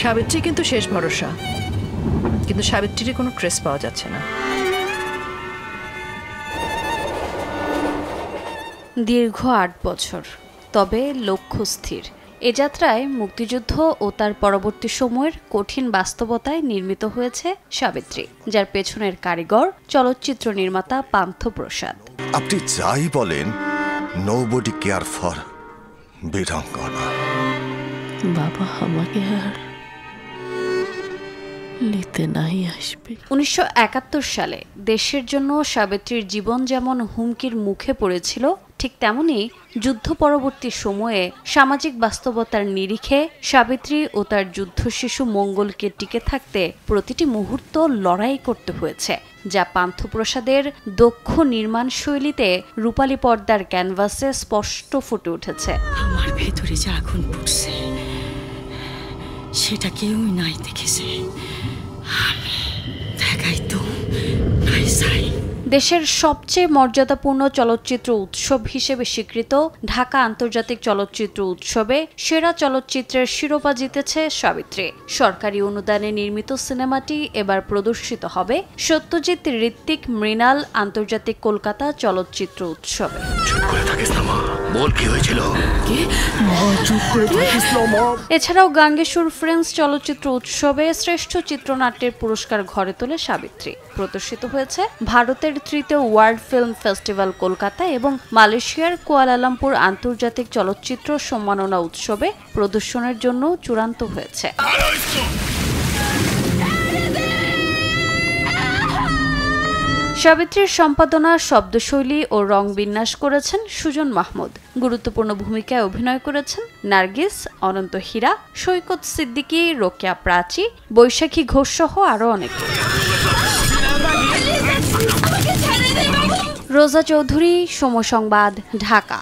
সাবিত্রী কিন্তু শেষ ভরসা, কিন্তু সাবিত্রীর কোনো ট্রেস পাওয়া যাচ্ছে না। দীর্ঘ ৮ বছর, তবে লক্ষ্য স্থির। এ যাত্রায় মুক্তিযুদ্ধ ও তার পরবর্তী সময়ের কঠিন বাস্তবতায় নির্মিত হয়েছে সাবিত্রী, যার পেছনের কারিগর চলচ্চিত্র নির্মাতা পান্থপ্রসাদ। আপনি যাই বলেন, নোবডি কেয়ার ফর বীরাঙ্গনা। বাবা আমাকে আর নিতে নাই আসবে। ১৯৭১ সালে দেশের জন্য সাবিত্রীর জীবন যেমন হুমকির মুখে পড়েছিল, ঠিক তেমনি যুদ্ধ পরবর্তী সময়ে সামাজিক বাস্তবতার নিরিখে সাবিত্রী ও তার যুদ্ধ শিশু মঙ্গলকে টিকে থাকতে প্রতিটি মুহূর্ত লড়াই করতে হয়েছে, যা পান্থপ্রসাদের দক্ষ নির্মাণ শৈলীতে রূপালী পর্দার ক্যানভাসে স্পষ্ট ফুটে উঠেছে। আমার ভেতরে যে আগুন ফুটছে সেটা কেউই নাই দেখেছে, দেখাই তো নাই চাই। দেশের সবচেয়ে মর্যাদাপূর্ণ চলচ্চিত্র উৎসব হিসেবে স্বীকৃত ঢাকা আন্তর্জাতিক চলচ্চিত্র উৎসবে সেরা চলচ্চিত্রের শিরোপা জিতেছে সাবিত্রী। সরকারি অনুদানে নির্মিত সিনেমাটি এবার প্রদর্শিত হবে সত্যজিৎ ঋত্বিক মৃণাল আন্তর্জাতিক কলকাতা চলচ্চিত্র উৎসবে। এছাড়াও গাঙ্গেসুর ফ্রেন্ডস চলচ্চিত্র উৎসবে শ্রেষ্ঠ চিত্রনাট্যের পুরস্কার ঘরে তোলে সাবিত্রী। প্রদর্শিত হয়েছে ভারতের তৃতীয় ওয়ার্ল্ড ফিল্ম ফেস্টিভ্যাল কলকাতা এবং মালয়েশিয়ার কুয়ালালামপুর আন্তর্জাতিক চলচ্চিত্র সম্মাননা উৎসবে প্রদর্শনের জন্য চূড়ান্ত হয়েছে। সাবিত্রীর সম্পাদনা, শব্দশৈলী ও রং বিন্যাস করেছেন সুজন মাহমুদ। গুরুত্বপূর্ণ ভূমিকায় অভিনয় করেছেন নার্গিস, অনন্ত হীরা, সৈকত সিদ্দিকী, রোকেয়া প্রাচী, বৈশাখী ঘোষ সহ আরও অনেকে। রোজা চৌধুরী, সময় সংবাদ, ঢাকা।